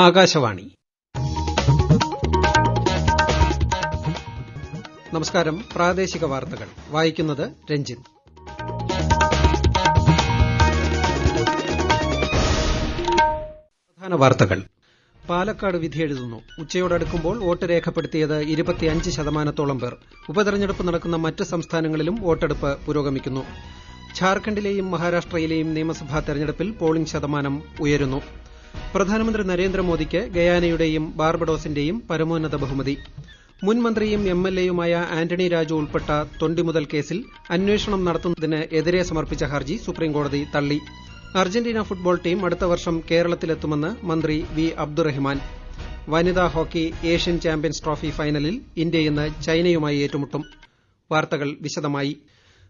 ആകാശവാണി. നമസ്കാരം. പ്രാദേശിക വാർത്തകൾ വായിക്കുന്നത് രഞ്ജിത്ത്. പ്രധാന വാർത്തകൾ. പാലക്കാട് വിധിയെഴുതുന്നു. ഉച്ചയോടടുക്കുമ്പോൾ വോട്ട് രേഖപ്പെടുത്തിയത് 25% പേർ. ഉപതെരഞ്ഞെടുപ്പ് നടക്കുന്ന മറ്റ് സംസ്ഥാനങ്ങളിലും വോട്ടെടുപ്പ് പുരോഗമിക്കുന്നു. ഝാർഖണ്ഡിലെയും മഹാരാഷ്ട്രയിലെയും നിയമസഭാ തെരഞ്ഞെടുപ്പിൽ പോളിംഗ് ശതമാനം ഉയരുന്നു. പ്രധാനമന്ത്രി നരേന്ദ്രമോദിക്ക് ഗയാനയുടെയും ബാർബഡോസിന്റെയും പരമോന്നത ബഹുമതി. മുൻ മന്ത്രിയും എംഎൽഎയുമായ ആന്റണി രാജു ഉൾപ്പെട്ട തൊണ്ടിമുതൽ കേസിൽ അന്വേഷണം നടത്തുന്നതിന് എതിരെ സമർപ്പിച്ച ഹർജി സുപ്രീംകോടതി തള്ളി. അർജന്റീന ഫുട്ബോൾ ടീം അടുത്ത വർഷം കേരളത്തിലെത്തുമെന്ന് മന്ത്രി വി അബ്ദുറഹിമാൻ. വനിതാ ഹോക്കി ഏഷ്യൻ ചാമ്പ്യൻസ് ട്രോഫി ഫൈനലിൽ ഇന്ത്യ ഇന്ന് ചൈനയുമായി ഏറ്റുമുട്ടും. വാർത്തകൾ വിശദമായി.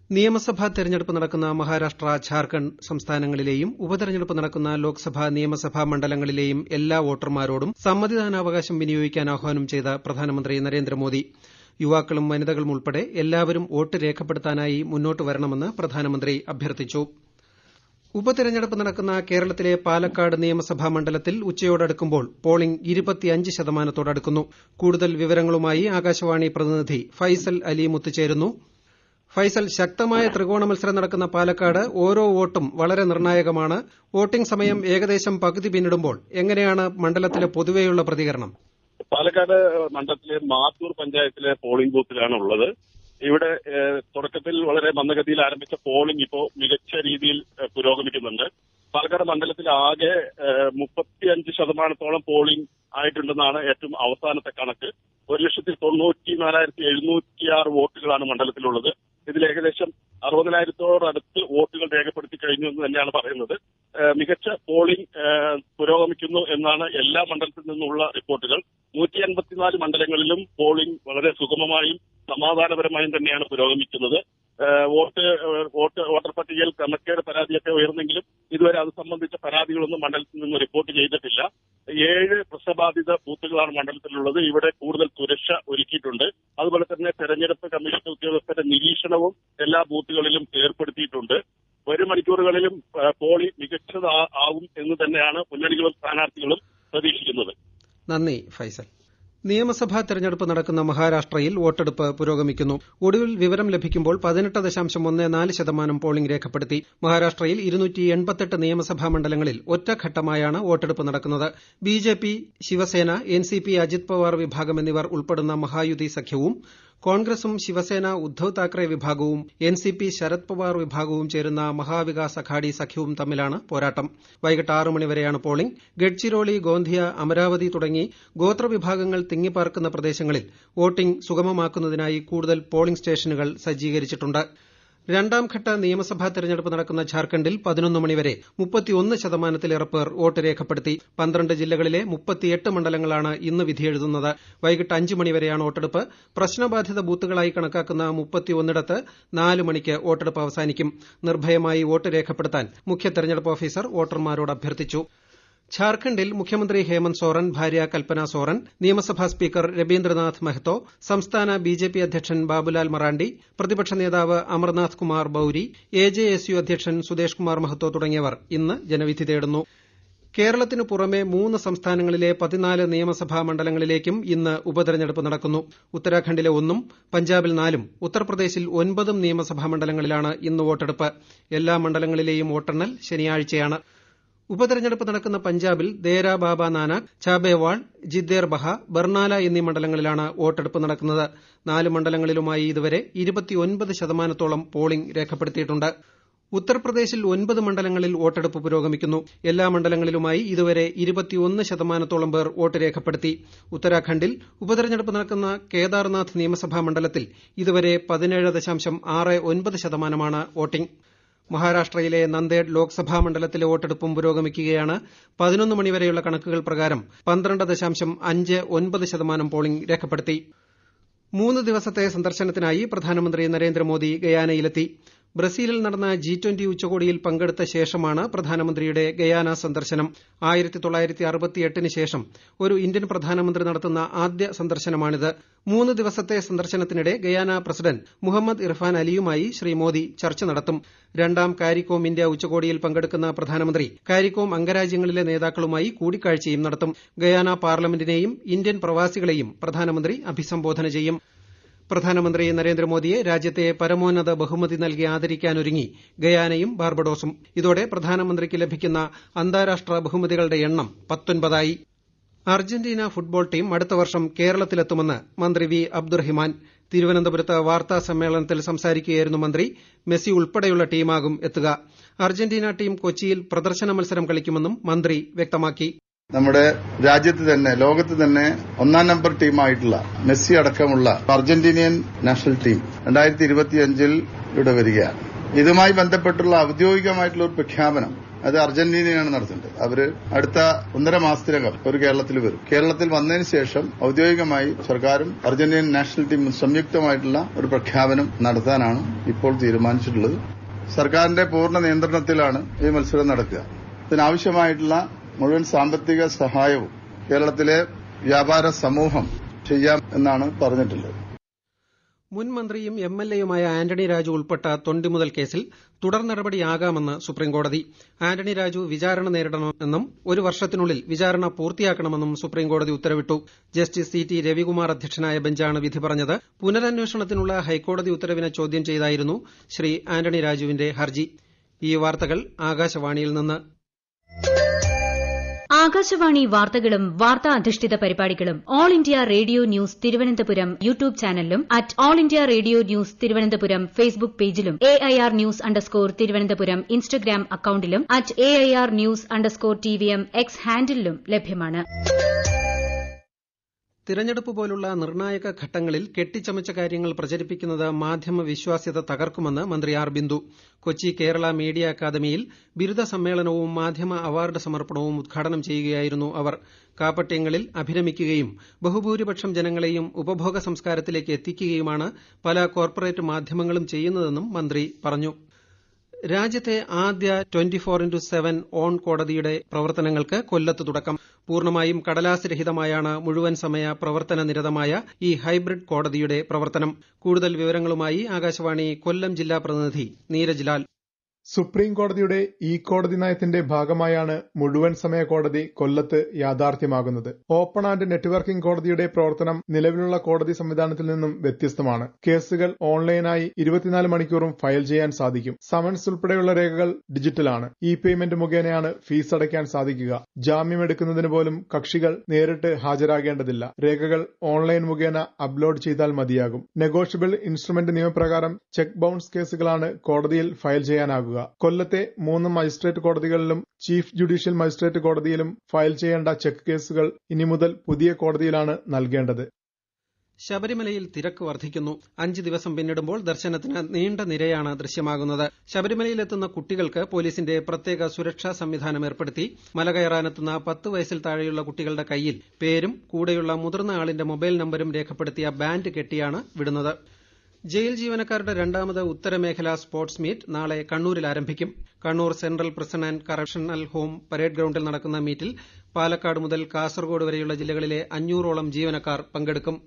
നിയമസഭാ തെരഞ്ഞെടുപ്പ് നടക്കുന്ന മഹാരാഷ്ട്ര, ഝാർഖണ്ഡ് സംസ്ഥാനങ്ങളിലെയും ഉപതെരഞ്ഞെടുപ്പ് നടക്കുന്ന ലോക്സഭാ, നിയമസഭാ മണ്ഡലങ്ങളിലെയും എല്ലാ വോട്ടർമാരോടും സമ്മതിദാനാവകാശം വിനിയോഗിക്കാൻ ആഹ്വാനം ചെയ്ത പ്രധാനമന്ത്രി നരേന്ദ്രമോദി യുവാക്കളും വനിതകളും ഉൾപ്പെടെ എല്ലാവരും വോട്ട് രേഖപ്പെടുത്താനായി മുന്നോട്ട് വരണമെന്ന് പ്രധാനമന്ത്രി അഭ്യർത്ഥിച്ചു. ഉപതെരഞ്ഞെടുപ്പ് നടക്കുന്ന കേരളത്തിലെ പാലക്കാട് നിയമസഭാ മണ്ഡലത്തിൽ ഉച്ചയോടടുക്കുമ്പോൾ പോളിംഗ് 25%-ഓടടുക്കുന്നു. കൂടുതൽ വിവരങ്ങളുമായി ആകാശവാണി പ്രതിനിധി ഫൈസൽ അലിമുത്ത് ചേരുന്നു. ഫൈസൽ, ശക്തമായ ത്രികോണ മത്സരം നടക്കുന്ന പാലക്കാട് ഓരോ വോട്ടും വളരെ നിർണായകമാണ്. വോട്ടിംഗ് സമയം ഏകദേശം പകുതി പിന്നിടുമ്പോൾ എങ്ങനെയാണ് മണ്ഡലത്തിലെ പൊതുവെയുള്ള പ്രതികരണം? പാലക്കാട് മണ്ഡലത്തിലെ മാത്തൂർ പഞ്ചായത്തിലെ പോളിംഗ് ബൂത്തിലാണ് ഉള്ളത്. ഇവിടെ തുടക്കത്തിൽ വളരെ മന്ദഗതിയിൽ ആരംഭിച്ച പോളിംഗ് ഇപ്പോൾ മികച്ച രീതിയിൽ പുരോഗമിക്കുന്നുണ്ട്. പാലക്കാട് മണ്ഡലത്തിൽ ആകെ 35% പോളിംഗ് ആയിട്ടുണ്ടെന്നാണ് ഏറ്റവും അവസാനത്തെ കണക്ക്. 1,94,706 വോട്ടുകളാണ് മണ്ഡലത്തിലുള്ളത്. ഇതിൽ ഏകദേശം 60,000-ഓടടുത്ത് വോട്ടുകൾ രേഖപ്പെടുത്തി കഴിഞ്ഞു എന്ന് തന്നെയാണ് പറയുന്നത്. മികച്ച പോളിംഗ് പുരോഗമിക്കുന്നു എന്നാണ് എല്ലാ മണ്ഡലത്തിൽ നിന്നുള്ള റിപ്പോർട്ടുകൾ. 184 മണ്ഡലങ്ങളിലും പോളിംഗ് വളരെ സുഗമമായും സമാധാനപരമായും തന്നെയാണ് പുരോഗമിക്കുന്നത്. വോട്ടർ പട്ടികയിൽ ക്രമക്കേട് പരാതിയൊക്കെ ഉയർന്നെങ്കിലും ഇതുവരെ അത് സംബന്ധിച്ച പരാതികളൊന്നും മണ്ഡലത്തിൽ നിന്ന് റിപ്പോർട്ട് ചെയ്തിട്ടില്ല. 7 പ്രശ്നബാധിത ബൂത്തുകളാണ് മണ്ഡലത്തിലുള്ളത്. ഇവിടെ കൂടുതൽ സുരക്ഷ ഒരുക്കിയിട്ടുണ്ട്. അതുപോലെ തന്നെ തെരഞ്ഞെടുപ്പ് കമ്മീഷൻ ഉദ്യോഗസ്ഥരുടെ നിരീക്ഷണവും എല്ലാ ബൂത്തുകളിലും ഏർപ്പെടുത്തിയിട്ടുണ്ട്. വരും മണിക്കൂറുകളിലും പോളിംഗ് മികച്ചതാവും എന്ന് തന്നെയാണ് മുന്നണികളും സ്ഥാനാർത്ഥികളും പ്രതീക്ഷിക്കുന്നത്. നന്ദി ഫൈസൽ. നിയമസഭാ തെരഞ്ഞെടുപ്പ് നടക്കുന്ന മഹാരാഷ്ട്രയിൽ വോട്ടെടുപ്പ് പുരോഗമിക്കുന്നു. ഒടുവിൽ വിവരം ലഭിക്കുമ്പോൾ 18.14% പോളിംഗ് രേഖപ്പെടുത്തി. മഹാരാഷ്ട്രയിൽ 288 നിയമസഭാ മണ്ഡലങ്ങളിൽ ഒറ്റഘട്ടമായാണ് വോട്ടെടുപ്പ് നടക്കുന്നത്. ബിജെപി, ശിവസേന, എൻസിപി, അജിത് പവാർ വിഭാഗം എന്നിവർ ഉൾപ്പെടുന്ന മഹായുതി സഖ്യവും കോൺഗ്രസും ശിവസേന ഉദ്ധവ് താക്കറെ വിഭാഗവും എൻസിപി ശരത് പവാർ വിഭാഗവും ചേരുന്ന മഹാവികാസ് അഘാഡി സഖ്യവും തമ്മിലാണ് പോരാട്ടം. വൈകിട്ട് 6 മണിവരെയാണ് പോളിംഗ്. ഗഡ്ചിരോളി, ഗോന്ധിയ, അമരാവതി തുടങ്ങി ഗോത്രവിഭാഗങ്ങൾ തിങ്ങിപ്പാർക്കുന്ന പ്രദേശങ്ങളിൽ വോട്ടിംഗ് സുഗമമാക്കുന്നതിനായി കൂടുതൽ പോളിംഗ് സ്റ്റേഷനുകൾ സജ്ജീകരിച്ചിട്ടുണ്ട്. രണ്ടാംഘട്ട നിയമസഭാ തെരഞ്ഞെടുപ്പ് നടക്കുന്ന ഝാർഖണ്ഡിൽ 11 മണിവരെ 31%-ലേറെ പേർ വോട്ട് രേഖപ്പെടുത്തി. 12 ജില്ലകളിലെ 38 മണ്ഡലങ്ങളാണ് ഇന്ന് വിധിയെഴുതുന്നത്. വൈകിട്ട് 5 മണിവരെയാണ് വോട്ടെടുപ്പ്. പ്രശ്നബാധിത ബൂത്തുകളായി കണക്കാക്കുന്ന 31 4 മണിക്ക് വോട്ടെടുപ്പ് അവസാനിക്കും. നിർഭയമായി വോട്ട് രേഖപ്പെടുത്താൻ മുഖ്യ തെരഞ്ഞെടുപ്പ് ഓഫീസർ വോട്ടർമാരോട് അഭ്യർത്ഥിച്ചു. ഝാർഖണ്ഡിൽ മുഖ്യമന്ത്രി ഹേമന്ത് സോറൻ, ഭാര്യ കൽപ്പന സോറൻ, നിയമസഭാ സ്പീക്കർ രബീന്ദ്രനാഥ് മെഹ്തോ, സംസ്ഥാന ബിജെപി അധ്യക്ഷൻ ബാബുലാൽ മറാണ്ടി, പ്രതിപക്ഷ നേതാവ് അമർനാഥ് കുമാർ ബൌരി, എജെഎസ്യു അധ്യക്ഷൻ സുദേഷ് കുമാർ മഹ്തോ തുടങ്ങിയവർ ഇന്ന് ജനവിധി തേടുന്നു. കേരളത്തിനു പുറമെ 3 സംസ്ഥാനങ്ങളിലെ 14 നിയമസഭാ മണ്ഡലങ്ങളിലേക്കും ഇന്ന് ഉപതെരഞ്ഞെടുപ്പ് നടക്കുന്നു. ഉത്തരാഖണ്ഡിലെ 1 പഞ്ചാബിൽ 4 ഉത്തർപ്രദേശിൽ 9 നിയമസഭാ മണ്ഡലങ്ങളിലാണ് ഇന്ന് വോട്ടെടുപ്പ്. എല്ലാ മണ്ഡലങ്ങളിലെയും വോട്ടെണ്ണൽ ശനിയാഴ്ചയാണ്. ഉപതെരഞ്ഞെടുപ്പ് നടക്കുന്ന പഞ്ചാബിൽ ദേര ബാബ നാനാക്, ചാബേവാൾ, ജിദ്ദേർ ബഹ, ബർണാല എന്നീ മണ്ഡലങ്ങളിലാണ് വോട്ടെടുപ്പ് നടക്കുന്നത്. 4 മണ്ഡലങ്ങളിലുമായി ഇതുവരെ 29%-ഓളം പോളിംഗ് രേഖപ്പെടുത്തിയിട്ടുണ്ട്. ഉത്തർപ്രദേശിൽ 9 മണ്ഡലങ്ങളിൽ വോട്ടെടുപ്പ് പുരോഗമിക്കുന്നു. എല്ലാ മണ്ഡലങ്ങളിലുമായി ഇതുവരെ 21%-ഓളം പേർ വോട്ട് രേഖപ്പെടുത്തി. ഉത്തരാഖണ്ഡിൽ ഉപതെരഞ്ഞെടുപ്പ് നടക്കുന്ന കേദാർനാഥ് നിയമസഭാ മണ്ഡലത്തിൽ ഇതുവരെ 17.69% വോട്ടിംഗ്. മഹാരാഷ്ട്രയിലെ നന്ദേഡ് ലോക്സഭാ മണ്ഡലത്തിലെ വോട്ടെടുപ്പും പുരോഗമിക്കുകയാണ്. 11 മണിവരെയുള്ള കണക്കുകൾ പ്രകാരം 12.59% പോളിംഗ് രേഖപ്പെടുത്തി. 3 ദിവസത്തെ സന്ദർശനത്തിനായി പ്രധാനമന്ത്രി നരേന്ദ്രമോദി ഗയാനയിലെത്തി. ബ്രസീലിൽ നടന്ന G20 ഉച്ചകോടിയിൽ പങ്കെടുത്ത ശേഷമാണ് പ്രധാനമന്ത്രിയുടെ ഗയാന സന്ദർശനം. 1968 ശേഷം ഒരു ഇന്ത്യൻ പ്രധാനമന്ത്രി നടത്തുന്ന ആദ്യ സന്ദർശനമാണിത്. 3 ദിവസത്തെ സന്ദർശനത്തിനിടെ ഗയാന പ്രസിഡന്റ് മുഹമ്മദ് ഇർഫാൻ അലിയുമായി ശ്രീ മോദി ചർച്ച നടത്തും. രണ്ടാം കാരിക്കോം ഇന്ത്യ ഉച്ചകോടിയിൽ പങ്കെടുക്കുന്ന പ്രധാനമന്ത്രി കാരിക്കോം അംഗരാജ്യങ്ങളിലെ നേതാക്കളുമായി കൂടിക്കാഴ്ചയും നടത്തും. ഗയാന പാർലമെന്റിനെയും ഇന്ത്യൻ പ്രവാസികളെയും പ്രധാനമന്ത്രി അഭിസംബോധന ചെയ്യും. പ്രധാനമന്ത്രി നരേന്ദ്രമോദിയെ രാജ്യത്തെ പരമോന്നത ബഹുമതി നൽകി ആദരിക്കാനൊരുങ്ങി ഗയാനയും ബാർബഡോസും. ഇതോടെ പ്രധാനമന്ത്രിക്ക് ലഭിക്കുന്ന അന്താരാഷ്ട്ര ബഹുമതികളുടെ എണ്ണം 19ആയി. അർജന്റീന ഫുട്ബോൾ ടീം അടുത്ത വർഷം കേരളത്തിലെത്തുമെന്ന് മന്ത്രി വി അബ്ദുറഹിമാൻ. തിരുവനന്തപുരത്ത് വാർത്താ സമ്മേളനത്തിൽ സംസാരിക്കുകയായിരുന്നു മന്ത്രി. മെസ്സി ഉൾപ്പെടെയുള്ള ടീമാകും എത്തുക. അർജന്റീന ടീം കൊച്ചിയിൽ പ്രദർശന മത്സരം കളിക്കുമെന്നും മന്ത്രി വ്യക്തമാക്കി. നമ്മുടെ രാജ്യത്ത് തന്നെ ലോകത്ത് തന്നെ ഒന്നാം നമ്പർ ടീമായിട്ടുള്ള മെസ്സി അടക്കമുള്ള അർജന്റീനിയൻ നാഷണൽ ടീം 2025 ഇവിടെ വരികയാണ്. ഇതുമായി ബന്ധപ്പെട്ടുള്ള ഔദ്യോഗികമായിട്ടുള്ള ഒരു പ്രഖ്യാപനം അത് അർജന്റീനയാണ് നടത്തുന്നത്. അവര് അടുത്ത 1.5 മാസത്തിനകം ഒരു കേരളത്തിൽ വരും. കേരളത്തിൽ വന്നതിന് ശേഷം ഔദ്യോഗികമായി സർക്കാരും അർജന്റീനിയൻ നാഷണൽ ടീമും സംയുക്തമായിട്ടുള്ള ഒരു പ്രഖ്യാപനം നടത്താനാണ് ഇപ്പോൾ തീരുമാനിച്ചിട്ടുള്ളത്. സർക്കാരിന്റെ പൂർണ്ണ നിയന്ത്രണത്തിലാണ് ഈ മത്സരം നടക്കുക. ഇതിനാവശ്യമായിട്ടുള്ള മുഴുവൻ സാമ്പത്തിക സഹായവും കേരളത്തിലെ വ്യാപാര സമൂഹം ചെയ്യാം എന്നാണ് പറഞ്ഞിട്ടുള്ളത്. മുൻ മന്ത്രിയും MLAയുമായ ആന്റണി രാജു ഉൾപ്പെട്ട തൊണ്ടിമുതൽ കേസിൽ തുടർ നടപടിയാകാമെന്ന് സുപ്രീംകോടതി. ആന്റണി രാജു വിചാരണ നേരിടണമെന്നും 1 വർഷത്തിനുള്ളിൽ വിചാരണ പൂർത്തിയാക്കണമെന്നും സുപ്രീംകോടതി ഉത്തരവിട്ടു. ജസ്റ്റിസ് CT രവികുമാർ അധ്യക്ഷനായ ബെഞ്ചാണ് വിധി പറഞ്ഞത്. പുനരന്വേഷണത്തിനുള്ള ഹൈക്കോടതി ഉത്തരവിനെ ചോദ്യം ചെയ്തായിരുന്നു ശ്രീ ആന്റണി രാജുവിന്റെ ഹർജി. ഈ വാർത്തകൾ ആകാശവാണിയിൽ നിന്ന്. ആകാശവാണി വാർത്തകളും വാർത്താ അധിഷ്ഠിത പരിപാടികളും All India Radio News Thiruvananthapuram YouTube ചാനലിലും @All India Radio News Thiruvananthapuram Facebook പേജിലും AIR ന്യൂസ് തിരുവനന്തപുരം ഇൻസ്റ്റഗ്രാം അക്കൌണ്ടിലും @AIR ന്യൂസ് TVM X ഹാൻഡിലും ലഭ്യമാണ്. തിരഞ്ഞെടുപ്പ് പോലുള്ള നിർണായക ഘട്ടങ്ങളിൽ കെട്ടിച്ചമച്ച കാര്യങ്ങൾ പ്രചരിപ്പിക്കുന്നത് മാധ്യമ വിശ്വാസ്യത തകർക്കുമെന്ന് മന്ത്രി ആർ ബിന്ദു. കൊച്ചി കേരള മീഡിയ അക്കാദമിയിൽ ബിരുദ സമ്മേളനവും മാധ്യമ അവാർഡ് സമർപ്പണവും ഉദ്ഘാടനം ചെയ്യുകയായിരുന്നു അവർ. കാപട്യങ്ങളിൽ അഭിരമിക്കുകയും ബഹുഭൂരിപക്ഷം ജനങ്ങളെയും ഉപഭോഗ സംസ്കാരത്തിലേക്ക് എത്തിക്കുകയുമാണ് പല കോർപ്പറേറ്റ് മാധ്യമങ്ങളും ചെയ്യുന്നതെന്നും മന്ത്രി പറഞ്ഞു. രാജ്യത്തെ ആദ്യ 24/7 ഓൺ കോടതിയുടെ പ്രവർത്തനങ്ങൾക്ക് കൊല്ലത്ത് തുടക്കം. പൂർണ്ണമായും കടലാസ് രഹിതമായാണ് മുഴുവൻ സമയ പ്രവർത്തന നിരതമായ ഈ ഹൈബ്രിഡ് കോടതിയുടെ പ്രവർത്തനം. കൂടുതൽ വിവരങ്ങളുമായി ആകാശവാണി കൊല്ലം ജില്ലാ പ്രതിനിധി നീരജ് ലാൽ. സുപ്രീം കോടതിയുടെ കോടതി നയത്തിന്റെ ഭാഗമായാണ് മുഴുവൻ സമയ കോടതി കൊല്ലത്ത് യാഥാർത്ഥ്യമാകുന്നത്. ഓപ്പൺ ആൻഡ് നെറ്റ്വർക്കിംഗ് കോടതിയുടെ പ്രവർത്തനം നിലവിലുള്ള കോടതി സംവിധാനത്തിൽ നിന്നും വ്യത്യസ്തമാണ്. കേസുകൾ ഓൺലൈനായി 24 മണിക്കൂറും ഫയൽ ചെയ്യാൻ സാധിക്കും. സമൻസ് ഉൾപ്പെടെയുള്ള രേഖകൾ ഡിജിറ്റലാണ്. പേയ്മെന്റ് മുഖേനയാണ് ഫീസ് അടയ്ക്കാൻ സാധിക്കുക. ജാമ്യമെടുക്കുന്നതിന് പോലും കക്ഷികൾ നേരിട്ട് ഹാജരാകേണ്ടതില്ല. രേഖകൾ ഓൺലൈൻ മുഖേന അപ്ലോഡ് ചെയ്താൽ മതിയാകും. നെഗോഷ്യബിൾ ഇൻസ്ട്രുമെന്റ് നിയമപ്രകാരം ചെക്ക് ബൌൺസ് കേസുകളാണ് കോടതിയിൽ ഫയൽ ചെയ്യാനാകുക. കൊല്ലത്തെ 3 മജിസ്ട്രേറ്റ് കോടതികളിലും ചീഫ് ജുഡീഷ്യൽ മജിസ്ട്രേറ്റ് കോടതിയിലും ഫയൽ ചെയ്യേണ്ട ചെക്ക് കേസുകൾ ഇനി മുതൽ പുതിയ കോടതിയിലാണ് നൽകേണ്ടത്. ശബരിമലയിൽ തിരക്ക് വർദ്ധിക്കുന്നു. 5 ദിവസം പിന്നിടുമ്പോൾ ദർശനത്തിന് നീണ്ട നിരയാണ് ദൃശ്യമാകുന്നത്. ശബരിമലയിലെത്തുന്ന കുട്ടികൾക്ക് പോലീസിന്റെ പ്രത്യേക സുരക്ഷാ സംവിധാനം ഏർപ്പെടുത്തി. മല കയറാനെത്തുന്ന 10 വയസ്സിൽ താഴെയുള്ള കുട്ടികളുടെ കയ്യിൽ പേരും കൂടെയുള്ള മുതിർന്ന ആളിന്റെ മൊബൈൽ നമ്പരും രേഖപ്പെടുത്തിയ ബാൻഡ് കെട്ടിയാണ് വിടുന്നത്. ജയിൽ ജീവനക്കാരുടെ 2ാമത് ഉത്തരമേഖലാ സ്പോർട്സ് മീറ്റ് നാളെ കണ്ണൂരിൽ ആരംഭിക്കും. Kannur central prison and correctional home parade ഗ്രൌണ്ടിൽ നടക്കുന്ന മീറ്റിൽ പാലക്കാട് മുതൽ കാസർഗോഡ് വരെയുള്ള ജില്ലകളിലെ 500ഓളം ജീവനക്കാർ പങ്കെടുക്കും.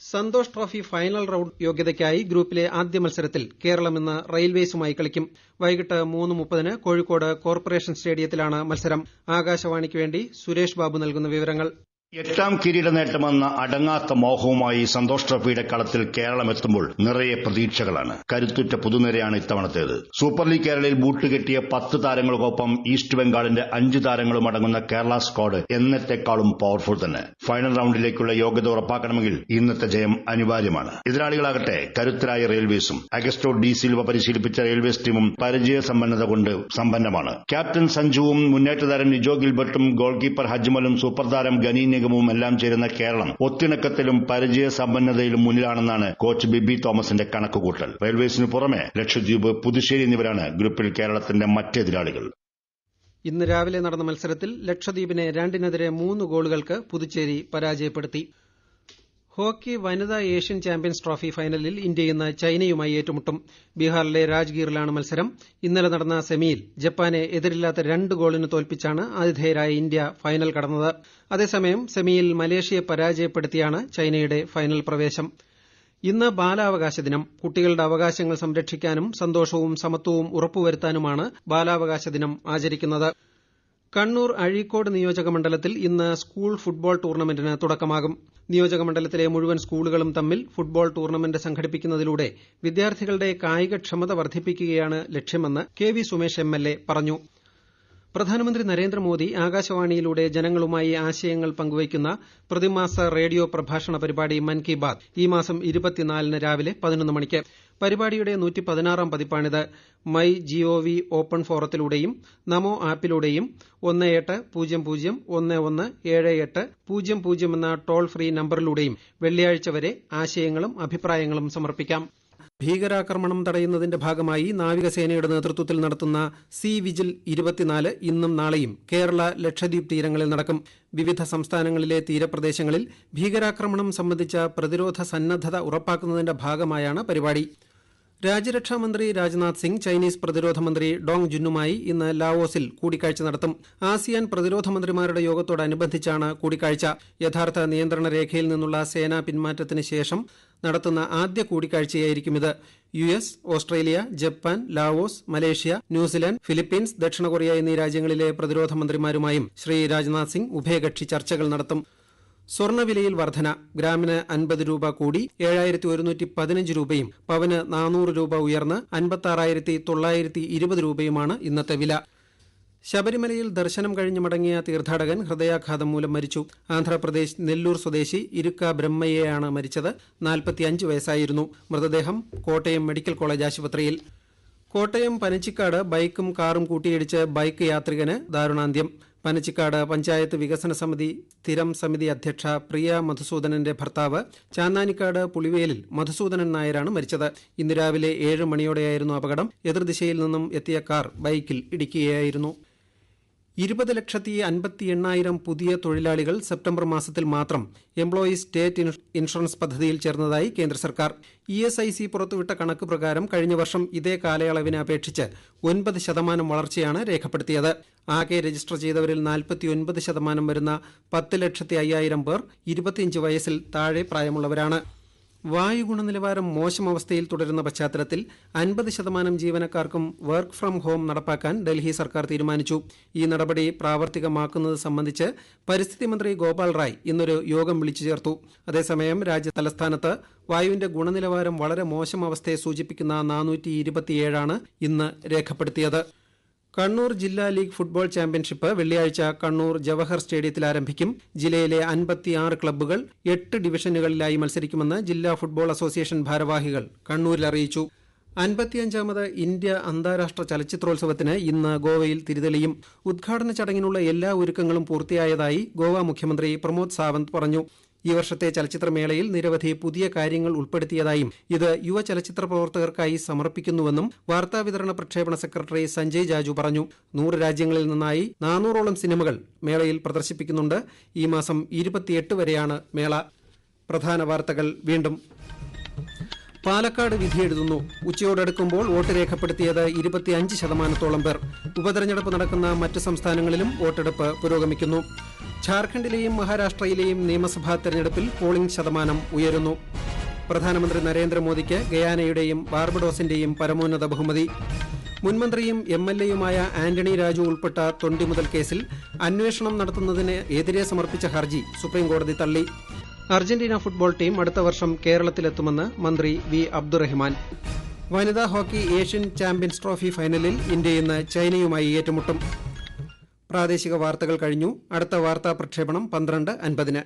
സന്തോഷ് ട്രോഫി ഫൈനൽ റൌണ്ട് യോഗ്യതയ്ക്കായി ഗ്രൂപ്പിലെ ആദ്യ മത്സരത്തിൽ കേരളം ഇന്ന് റെയിൽവേസുമായി കളിക്കും. വൈകിട്ട് 3:30 കോഴിക്കോട് കോർപ്പറേഷൻ സ്റ്റേഡിയത്തിലാണ് മത്സരം. ആകാശവാണിക്ക് വേണ്ടി സുരേഷ് ബാബു നൽകുന്ന വിവരങ്ങൾ. 8ാം കിരീട നേട്ടമെന്ന അടങ്ങാത്ത മോഹവുമായി സന്തോഷ് ട്രോഫിയുടെ കളത്തിൽ കേരളം എത്തുമ്പോൾ നിറയെ പ്രതീക്ഷകളാണ്. കരുത്തുറ്റ പുതുനിരയാണ് ഇത്തവണത്തേത്. സൂപ്പർ ലീഗ് കേരളയിൽ ബൂട്ട് കെട്ടിയ 10 താരങ്ങൾക്കൊപ്പം ഈസ്റ്റ് ബംഗാളിന്റെ 5 താരങ്ങളും അടങ്ങുന്ന കേരള സ്ക്വാഡ് എന്നത്തെക്കാളും പവർഫുൾ തന്നെ. ഫൈനൽ റൌണ്ടിലേക്കുള്ള യോഗ്യത ഉറപ്പാക്കണമെങ്കിൽ ഇന്നത്തെ ജയം അനിവാര്യമാണ്. എതിരാളികളാകട്ടെ കരുത്തരായ റെയിൽവേസും. അഗസ്റ്റോ ഡി സിൽവ പരിശീലിപ്പിച്ച റെയിൽവേസ് ടീമും പരിചയസമ്പന്നത കൊണ്ട് സമ്പന്നമാണ്. ക്യാപ്റ്റൻ സഞ്ജുവും മുന്നേറ്റ താരം നിജോ ഗിൽബർട്ടും ഗോൾ കീപ്പർ ഹജ്മലും സൂപ്പർ താരം ഗനീൻ എല്ലാം ചേരുന്ന കേരളം ഒത്തിണക്കത്തിലും പരിചയ സമ്പന്നതയിലും മുന്നിലാണെന്നാണ് കോച്ച് ബിബി തോമസിന്റെ കണക്കുകൂട്ടൽ. റെയിൽവേസിന് പുറമെ ലക്ഷദ്വീപ്, പുതുശ്ശേരി എന്നിവരാണ് ഗ്രൂപ്പിൽ കേരളത്തിന്റെ മറ്റെതിരാളികൾ. ഇന്ന് രാവിലെ നടന്ന മത്സരത്തിൽ ലക്ഷദ്വീപിനെ 2-3 ഗോളുകൾക്ക് പുതുച്ചേരി പരാജയപ്പെടുത്തി. ഹോക്കി വനിതാ ഏഷ്യൻ ചാമ്പ്യൻസ് ട്രോഫി ഫൈനലിൽ ഇന്ത്യ ഇന്ന് ചൈനയുമായി ഏറ്റുമുട്ടും. ബീഹാറിലെ രാജ്ഗീറിലാണ് മത്സരം. ഇന്നലെ നടന്ന സെമിയിൽ ജപ്പാനെ എതിരില്ലാത്ത 2 ഗോളിന് തോൽപ്പിച്ചാണ് ആതിഥേയരായ ഇന്ത്യ ഫൈനൽ കടന്നത്. അതേസമയം സെമിയിൽ മലേഷ്യയെ പരാജയപ്പെടുത്തിയാണ് ചൈനയുടെ ഫൈനൽ പ്രവേശം. ഇന്ന് ബാലാവകാശ ദിനം. കുട്ടികളുടെ അവകാശങ്ങൾ സംരക്ഷിക്കാനും സന്തോഷവും സമത്വവും ഉറപ്പുവരുത്താനുമാണ് ബാലാവകാശ ദിനം ആചരിക്കുന്നത്. കണ്ണൂർ അഴീക്കോട് നിയോജക മണ്ഡലത്തിൽ ഇന്ന് സ്കൂൾ ഫുട്ബോൾ ടൂർണമെന്റിന് തുടക്കമാകും. നിയോജക മണ്ഡലത്തിലെ മുഴുവൻ സ്കൂളുകളും തമ്മിൽ ഫുട്ബോൾ ടൂർണമെന്റ് സംഘടിപ്പിക്കുന്നതിലൂടെ വിദ്യാർത്ഥികളുടെ കായികക്ഷമത വർദ്ധിപ്പിക്കുകയാണ് ലക്ഷ്യമെന്ന് കെ വി സുമേഷ് MLA പറഞ്ഞു. പ്രധാനമന്ത്രി നരേന്ദ്രമോദി ആകാശവാണിയിലൂടെ ജനങ്ങളുമായി ആശയങ്ങൾ പങ്കുവയ്ക്കുന്ന പ്രതിമാസ റേഡിയോ പ്രഭാഷണ പരിപാടി മൻ കി ബാത് ഈ മാസം 24-ന് രാവിലെ 11 മണിക്ക്. പരിപാടിയുടെ 116ാം പതിപ്പാണിത്. മൈ GOV ഓപ്പൺ ഫോറത്തിലൂടെയും നമോ ആപ്പിലൂടെയും 1800117800 എന്ന ടോൾ ഫ്രീ നമ്പറിലൂടെയും വെള്ളിയാഴ്ച വരെ ആശയങ്ങളും അഭിപ്രായങ്ങളും സമർപ്പിക്കാം. ഭീകരാക്രമണം തടയുന്നതിന്റെ ഭാഗമായി നാവികസേനയുടെ നേതൃത്വത്തിൽ നടത്തുന്ന സീ വിജിൽ 24 ഇന്നും നാളെയും കേരള ലക്ഷദ്വീപ് തീരങ്ങളിൽ നടക്കും. വിവിധ സംസ്ഥാനങ്ങളിലെ തീരപ്രദേശങ്ങളിൽ ഭീകരാക്രമണം സംബന്ധിച്ച പ്രതിരോധ സന്നദ്ധത ഉറപ്പാക്കുന്നതിന്റെ ഭാഗമായാണ് പരിപാടി. രാജ്യരക്ഷാമന്ത്രി രാജ്നാഥ് സിംഗ് ചൈനീസ് പ്രതിരോധ മന്ത്രി ഡോങ് ജുന്നുമായി ഇന്ന് ലാവോസിൽ കൂടിക്കാഴ്ച നടത്തും. ആസിയാൻ പ്രതിരോധ മന്ത്രിമാരുടെ യോഗത്തോടനുബന്ധിച്ചാണ് കൂടിക്കാഴ്ച. യഥാർത്ഥ നിയന്ത്രണ രേഖയിൽ നിന്നുള്ള സേനാ പിന്മാറ്റത്തിന് ശേഷം നടത്തുന്ന ആദ്യ കൂടിക്കാഴ്ചയായിരിക്കും ഇത്. US, Australia, Japan, Laos, Malaysia, New Zealand, Philippines, ദക്ഷിണ കൊറിയ എന്നീ രാജ്യങ്ങളിലെ പ്രതിരോധ മന്ത്രിമാരുമായും ശ്രീ രാജ്നാഥ് സിംഗ് ഉഭയകക്ഷി ചർച്ചകൾ നടത്തും. സ്വർണ്ണവിലയിൽ വർധന. ഗ്രാമിന് 50 രൂപ കൂടി 7115 രൂപയും പവന് 400 രൂപ ഉയർന്ന് 56,920 രൂപയുമാണ് ഇന്നത്തെ വില. ശബരിമലയിൽ ദർശനം കഴിഞ്ഞ് മടങ്ങിയ തീർത്ഥാടകൻ ഹൃദയാഘാതം മൂലം മരിച്ചു. ആന്ധ്രാപ്രദേശ് നെല്ലൂർ സ്വദേശി ഇരുക്ക ബ്രഹ്മയ്യയാണ് മരിച്ചത്. 45 വയസ്സായിരുന്നു. മൃതദേഹം കോട്ടയം മെഡിക്കൽ കോളേജ് ആശുപത്രിയിൽ. കോട്ടയം പനച്ചിക്കാട് ബൈക്കും കാറും കൂട്ടിയിടിച്ച് ബൈക്ക് യാത്രികന് ദാരുണാന്ത്യം. പനച്ചിക്കാട് പഞ്ചായത്ത് വികസന സമിതി സ്ഥിരം സമിതി അധ്യക്ഷ പ്രിയ മധുസൂദനന്റെ ഭർത്താവ് ചാന്നാനിക്കാട് പുളിവേലിൽ മധുസൂദനൻ നായരാണ് മരിച്ചത്. ഇന്ന് രാവിലെ 7 മണിയോടെയായിരുന്നു അപകടം. എതിർദിശയിൽ നിന്നും എത്തിയ കാർ ബൈക്കിൽ ഇടിക്കുകയായിരുന്നു. 20,58,000 പുതിയ തൊഴിലാളികൾ സെപ്റ്റംബർ മാസത്തിൽ മാത്രം എംപ്ലോയീസ് സ്റ്റേറ്റ് ഇൻഷുറൻസ് പദ്ധതിയിൽ ചേർന്നതായി കേന്ദ്ര സർക്കാർ. ESIC പുറത്തുവിട്ട കണക്ക് പ്രകാരം കഴിഞ്ഞ വർഷം ഇതേ കാലയളവിനെ അപേക്ഷിച്ച് 9% വളർച്ചയാണ് രേഖപ്പെടുത്തിയത്. ആകെ രജിസ്റ്റർ ചെയ്തവരിൽ 49% വരുന്ന 10,05,000 പേർ 25 വയസ്സിൽ താഴെ പ്രായമുള്ളവരാണ്. വായു ഗുണനിലവാരം മോശം അവസ്ഥയിൽ തുടരുന്ന പശ്ചാത്തലത്തിൽ 50% ജീവനക്കാർക്കും വർക്ക് ഫ്രം ഹോം നടപ്പാക്കാൻ ഡൽഹി സർക്കാർ തീരുമാനിച്ചു. ഈ നടപടി പ്രാവർത്തികമാക്കുന്നത് സംബന്ധിച്ച് പരിസ്ഥിതി മന്ത്രി ഗോപാൽ റായ് ഇന്നൊരു യോഗം വിളിച്ചു ചേർത്തു. അതേസമയം രാജ്യ തലസ്ഥാനത്ത് വായുവിന്റെ ഗുണനിലവാരം വളരെ മോശം അവസ്ഥയെ സൂചിപ്പിക്കുന്ന 427 ഇന്ന് രേഖപ്പെടുത്തിയത്. കണ്ണൂർ ജില്ലാ ലീഗ് ഫുട്ബോൾ ചാമ്പ്യൻഷിപ്പ് വെള്ളിയാഴ്ച കണ്ണൂർ ജവഹർ സ്റ്റേഡിയത്തിൽ ആരംഭിക്കും. ജില്ലയിലെ 56 ക്ലബ്ബുകൾ 8 ഡിവിഷനുകളിലായി മത്സരിക്കുമെന്ന് ജില്ലാ ഫുട്ബോൾ അസോസിയേഷൻ ഭാരവാഹികൾ കണ്ണൂരിൽ അറിയിച്ചു. 55ാമത് ഇന്ത്യ അന്താരാഷ്ട്ര ചലച്ചിത്രോത്സവത്തിന് ഇന്ന് ഗോവയിൽ തിരിതെളിയും. ഉദ്ഘാടന ചടങ്ങിനുള്ള എല്ലാ ഒരുക്കങ്ങളും പൂർത്തിയായതായി ഗോവ മുഖ്യമന്ത്രി പ്രമോദ് സാവന്ത് പറഞ്ഞു. ഈ വർഷത്തെ ചലച്ചിത്രമേളയിൽ നിരവധി പുതിയ കാര്യങ്ങൾ ഉൾപ്പെടുത്തിയതായും ഇത് യുവ ചലച്ചിത്ര പ്രവർത്തകർക്കായി സമർപ്പിക്കുന്നുവെന്നും വാർത്താവിതരണ പ്രക്ഷേപണ സെക്രട്ടറി സഞ്ജയ് ജാജു പറഞ്ഞു. 100 രാജ്യങ്ങളിൽ നിന്നായി 400ഓളം സിനിമകൾ മേളയിൽ പ്രദർശിപ്പിക്കുന്നുണ്ട്. ഈ മാസം 28 വരെയാണ് മേള. പ്രധാന വാർത്തകൾ വീണ്ടും. പാലക്കാട് വിധിയെഴുതുന്നു. ഉച്ചയോടടുക്കുമ്പോൾ വോട്ട് രേഖപ്പെടുത്തിയത് 25% പേർ. ഉപതെരഞ്ഞെടുപ്പ് നടക്കുന്ന മറ്റ് സംസ്ഥാനങ്ങളിലും വോട്ടെടുപ്പ് പുരോഗമിക്കുന്നു. ഝാർഖണ്ഡിലെയും മഹാരാഷ്ട്രയിലെയും നിയമസഭാ തെരഞ്ഞെടുപ്പിൽ പോളിംഗ് ശതമാനം ഉയരുന്നു. പ്രധാനമന്ത്രി നരേന്ദ്രമോദിക്ക് ഗയാനയുടെയും ബാർബഡോസിന്റെയും പരമോന്നത ബഹുമതി. മുൻമന്ത്രിയും MLAയുമായ ആന്റണി രാജു ഉൾപ്പെട്ട തൊണ്ടിമുതൽ കേസിൽ അന്വേഷണം നടത്തുന്നതിന് എതിരെ സമർപ്പിച്ച ഹർജി സുപ്രീംകോടതി തള്ളി. അർജന്റീന ഫുട്ബോൾ ടീം അടുത്ത വർഷം കേരളത്തിലെത്തുമെന്ന് മന്ത്രി വി അബ്ദുറഹിമാൻ. വനിതാ ഹോക്കി ഏഷ്യൻ ചാമ്പ്യൻസ് ട്രോഫി ഫൈനലിൽ ഇന്ത്യ ഇന്ന് ചൈനയുമായി ഏറ്റുമുട്ടും. പ്രാദേശിക വാർത്തകൾ കഴിഞ്ഞു. അടുത്ത വാർത്താ പ്രക്ഷേപണം 12:50.